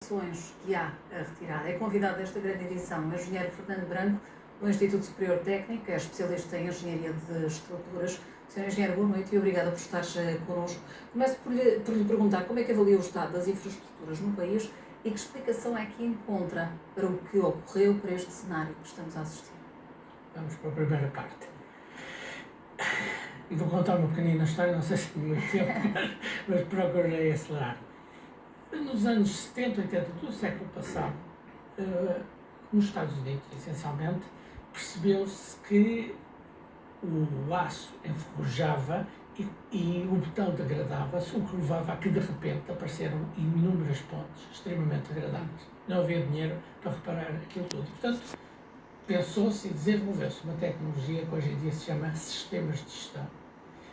Ações que há a retirar. É convidado desta grande edição o engenheiro Fernando Branco, do Instituto Superior Técnico, é especialista em engenharia de estruturas. Sr. Engenheiro, boa noite e obrigada por estar connosco. Começo por lhe perguntar como é que avalia o estado das infraestruturas no país e que explicação é que encontra para o que ocorreu para este cenário que estamos a assistir. Vamos para a primeira parte. E vou contar uma pequenina história, não sei se tem muito tempo, mas procurei acelerar. Nos anos 70, 80 do século passado, nos Estados Unidos, essencialmente, percebeu-se que o aço enferrujava e o betão degradava-se, o que levava a que, de repente, apareceram inúmeras pontes extremamente degradadas. Não havia dinheiro para reparar aquilo tudo. E, portanto, pensou-se e desenvolveu-se uma tecnologia que hoje em dia se chama sistemas de gestão,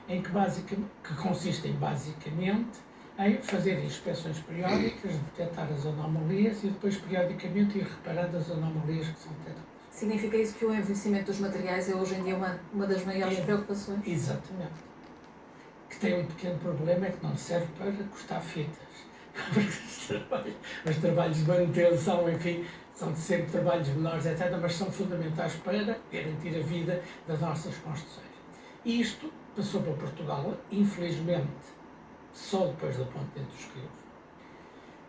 em que consistem basicamente em fazer inspeções periódicas, detectar as anomalias e depois periodicamente ir reparando as anomalias que são detectadas. Significa isso que o envelhecimento dos materiais é hoje em dia uma das maiores preocupações? Exatamente. Que tem um pequeno problema, é que não serve para cortar fitas. Os trabalhos de manutenção, enfim, são de sempre trabalhos menores, etc., mas são fundamentais para garantir a vida das nossas construções. E isto passou para Portugal, infelizmente, só depois da ponte dentro dos rios.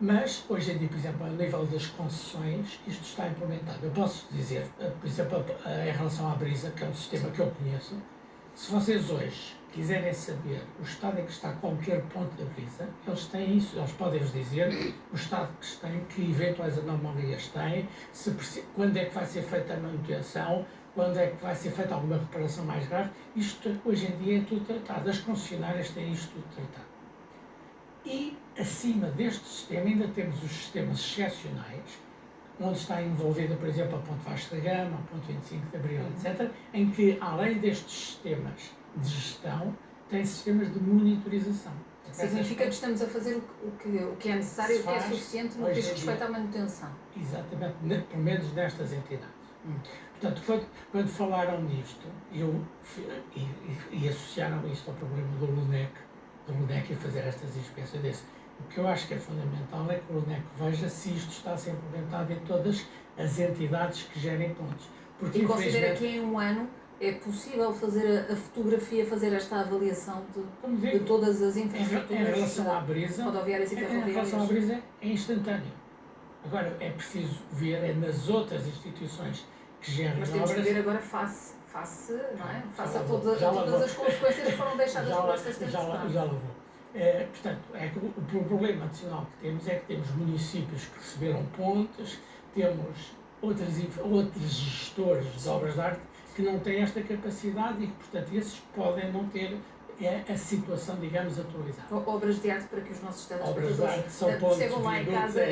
Mas, hoje em dia, por exemplo, a nível das concessões, isto está implementado. Eu posso dizer, por exemplo, em relação à Brisa, que é um sistema que eu conheço, se vocês hoje quiserem saber o estado em que está qualquer ponto da Brisa, eles têm isso, eles podem-vos dizer o estado que tem, que eventuais anomalias têm, quando é que vai ser feita a manutenção, quando é que vai ser feita alguma reparação mais grave. Isto, hoje em dia, é tudo tratado. As concessionárias têm isto tudo tratado. E, acima deste sistema, ainda temos os sistemas excepcionais, onde está envolvida, por exemplo, a Ponte Vasco da Gama, a Ponte 25 de Abril, etc., em que, além destes sistemas de gestão, tem sistemas de monitorização. Significa que estamos a fazer o que é necessário e o que é suficiente no que diz respeito à manutenção. Exatamente, pelo menos nestas entidades. Portanto, quando falaram nisto, e associaram isto ao problema do LUNEC e fazer estas inspeções, o que eu acho que é fundamental é que o LUNEC veja se isto está a ser implementado em todas as entidades que gerem pontos. Porque, e considera que em um ano é possível fazer a fotografia, fazer esta avaliação de todas as infraestruturas em relação à Brisa, rodoviárias e ferroviárias? Em relação à Brisa é instantâneo. Agora, é preciso ver nas outras instituições que gerem obras... Mas temos que ver agora face, não é? Face a todas as consequências que foram deixadas por estas tempestades. Já lá vou. Portanto, o problema adicional que temos é que temos municípios que receberam pontes, temos outros gestores de obras de arte que não têm esta capacidade e que, portanto, esses podem não ter a situação, digamos, atualizada. Obras de arte, para que os nossos telespectadores percebam lá em casa,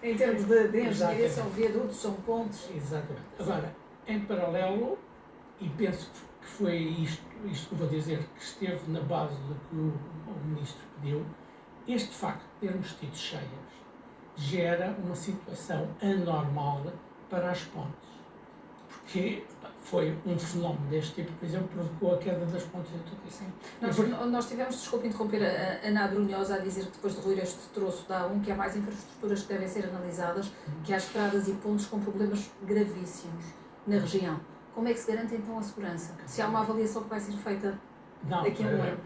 em termos de engenharia, são viadutos, são pontes. Exatamente. Agora, em paralelo, e penso que foi isto que vou dizer, que esteve na base do que o Ministro pediu, este facto de termos tido cheias gera uma situação anormal para as pontes. Porque foi um fenómeno deste tipo, por exemplo, provocou a queda das pontes em tudo isso. Nós tivemos, desculpe interromper, a Ana Brunhosa a dizer que depois de ruir este troço da A1, que há mais infraestruturas que devem ser analisadas, que há estradas e pontes com problemas gravíssimos na região. Como é que se garante então a segurança? Se há uma avaliação que vai ser feita daqui a um ano?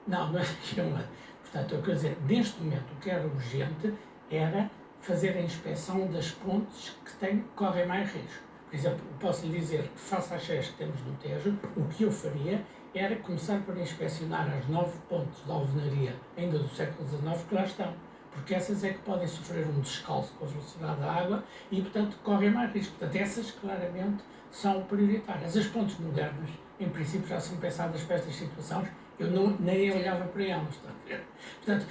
Não é daqui a um ano. Portanto, eu quero dizer, neste momento o que era urgente era fazer a inspeção das pontes que correm mais risco. Por exemplo, posso lhe dizer que, face às cheias que temos no Tejo, o que eu faria era começar por inspecionar as 9 pontes de alvenaria, ainda do século XIX, que lá estão. Porque essas é que podem sofrer um descalço com a velocidade da água e, portanto, correm mais risco. Portanto, essas, claramente, são prioritárias. As pontes modernas, em princípio, já são pensadas para estas situações. Eu nem olhava para elas, está a ver? Portanto,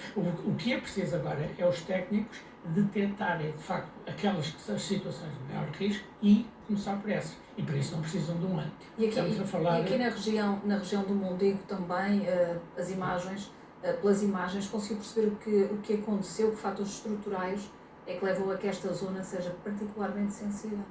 o que é preciso agora é os técnicos detectarem, de facto, aquelas que são as situações de maior risco e começar por essas. E para isso não precisam de um ano. E aqui na região do Mondego também, pelas imagens, conseguiu perceber o que aconteceu, que fatores estruturais é que levam a que esta zona seja particularmente sensível?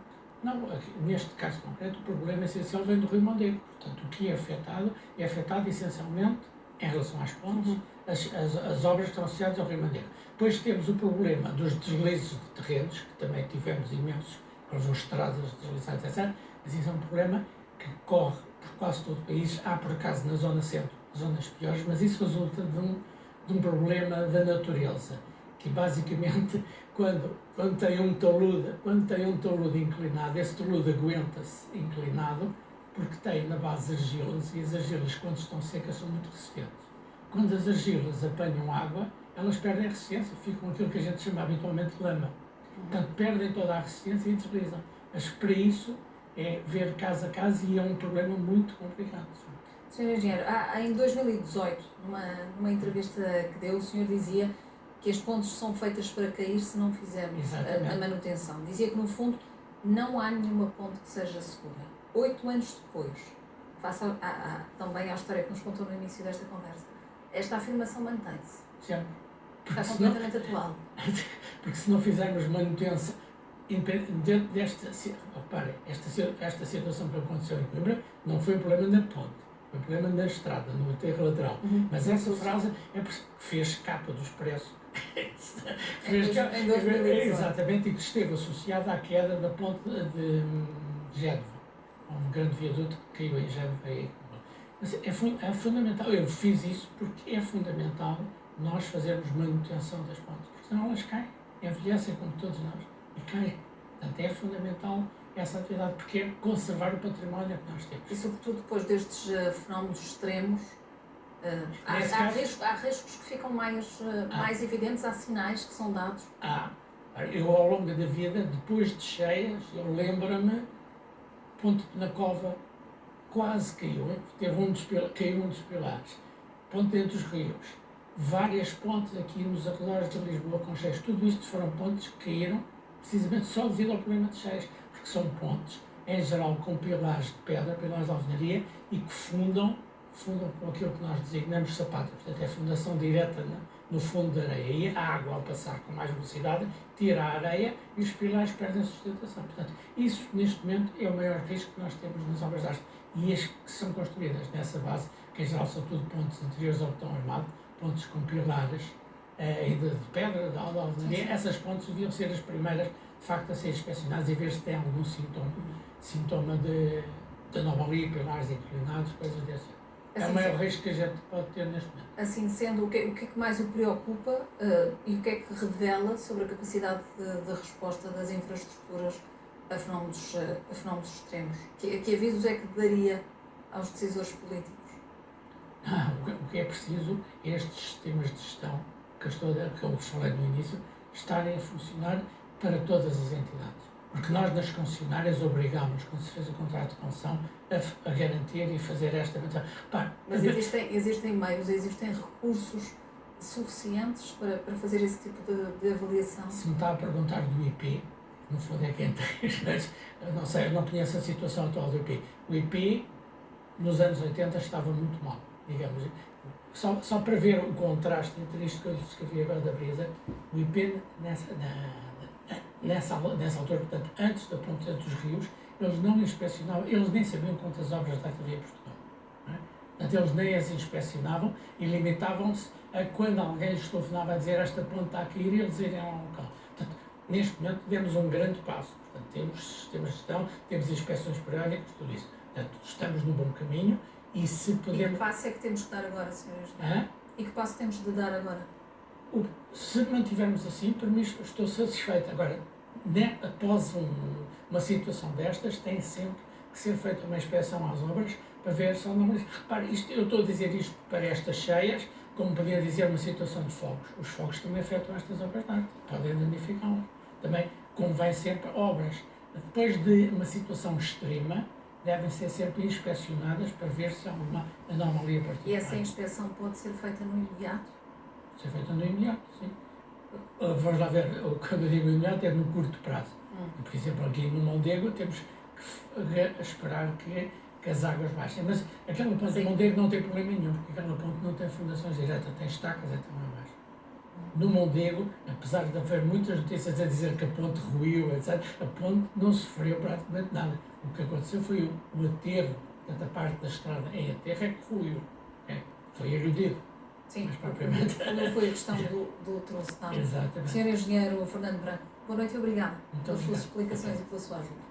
Não, neste caso concreto, o problema essencial vem do Rio Mondego. Portanto, o que é afetado essencialmente, em relação às pontes, as obras que estão associadas ao Rio Madeira. Depois temos o problema dos deslizes de terrenos, que também tivemos imensos, houve estradas deslizadas, etc. Mas isso é um problema que corre por quase todo o país. Há, por acaso, na zona centro, zonas piores, mas isso resulta de um problema da natureza, que basicamente, quando tem um talude inclinado, esse talude aguenta-se inclinado, porque tem na base argilas, e as argilas, quando estão secas, são muito resistentes. Quando as argilas apanham água, elas perdem a resistência, ficam aquilo que a gente chama habitualmente de lama. Portanto, perdem toda a resistência e deslizam. Mas para isso é ver caso a caso e é um problema muito complicado. Sr. Engenheiro, em 2018, numa entrevista que deu, o senhor dizia que as pontes são feitas para cair se não fizermos a manutenção. Dizia que, no fundo, não há nenhuma ponte que seja segura. 8 anos depois, face também à história que nos contou no início desta conversa, esta afirmação mantém-se. Sempre. Está completamente atual. Porque se não fizermos manutenção, dentro desta, repare, esta situação que aconteceu em Coimbra não foi um problema na ponte, foi um problema na estrada, no aterro lateral. Mas essa frase fez capa do Expresso. Em 2018. Exatamente, e que esteve associada à queda da ponte de Génova. Um grande viaduto que caiu em Génova. Mas é fundamental, eu fiz isso porque é fundamental nós fazermos manutenção das pontes, porque senão elas caem, envelhecem como todos nós e caem. Portanto, é fundamental essa atividade, porque é conservar o património que nós temos. E sobretudo depois destes fenómenos extremos, há riscos que ficam mais evidentes, há sinais que são dados. Eu ao longo da vida, depois de cheias, eu lembro-me, Ponte na Cova quase caiu, caiu um dos pilares, Ponte dentro dos rios. Várias pontes aqui nos arredores de Lisboa com cheias. Tudo isto foram pontes que caíram precisamente só devido ao problema de cheias, porque são pontes, em geral, com pilares de pedra, pilares de alvenaria, e que fundam com aquilo que nós designamos sapatos. Portanto, é fundação direta no fundo da areia. E a água, ao passar com mais velocidade, tira a areia e os pilares perdem a sustentação. Portanto, isso, neste momento, é o maior risco que nós temos nas obras de arte. E as que são construídas nessa base, que em geral são tudo pontes interiores ao betão armado, pontes com pilares de pedra, de alvenaria, essas pontes deviam ser as primeiras, de facto, a ser inspecionadas e ver se tem algum sintoma de anomalia, pilares inclinados, coisas desse. É o maior risco que a gente pode ter neste momento. Assim sendo, o que é que mais o preocupa e o que é que revela sobre a capacidade de resposta das infraestruturas a fenómenos extremos? Que avisos é que daria aos decisores políticos? O que é preciso é estes sistemas de gestão que eu falei no início estarem a funcionar para todas as entidades. Porque nós, nas concessionárias, obrigámos, quando se fez o contrato de concessão, a garantir e fazer esta manutenção. Mas existem meios, existem recursos suficientes para fazer esse tipo de avaliação? Se me está a perguntar do IP, no fundo é quem tem, mas não sei, eu não conheço a situação atual do IP. O IP, nos anos 80, estava muito mal, digamos. Só para ver o contraste entre isto que eu descrevi agora da Brisa, o IP, nessa altura, portanto, antes da ponte dos rios, eles não inspecionavam, eles nem sabiam quantas obras da havia em Portugal. Não é? Portanto, eles nem as inspecionavam e limitavam-se a quando alguém lhes telefonava a dizer esta ponte está a cair e eles irem ao local. Portanto, neste momento demos um grande passo. Portanto, temos sistemas de gestão, temos inspeções periódicas, tudo isso. Portanto, estamos no bom caminho e se podemos... E que passo é que temos que dar agora, Sr. Engenheiro? E que passo temos de dar agora? Se mantivermos assim, para mim estou satisfeito. Agora, após uma situação destas, tem sempre que ser feita uma inspeção às obras para ver se não... Repare, eu estou a dizer isto para estas cheias, como podia dizer uma situação de fogos. Os fogos também afetam estas obras de arte, podem danificá-las. Também convém sempre obras. Depois de uma situação extrema, devem ser sempre inspecionadas para ver se há uma anomalia particular. E essa inspeção pode ser feita no imediato? Ser feita no imediato, sim. Vamos lá ver, quando eu digo imediato é no curto prazo. Por exemplo, aqui no Mondego temos que esperar que as águas baixem. Mas aquela ponte do Mondego não tem problema nenhum, porque aquela ponte não tem fundações diretas, tem estacas até lá abaixo. No Mondego, apesar de haver muitas notícias a dizer que a ponte ruiu, etc., a ponte não sofreu praticamente nada. O que aconteceu foi o aterro, portanto, a parte da estrada em aterro é que ruiu, foi agredido. Sim, mas propriamente. como foi a questão do troço. Exatamente. Senhor Engenheiro Fernando Branco, boa noite e obrigada Muito pelas suas obrigado. explicações e pela sua ajuda.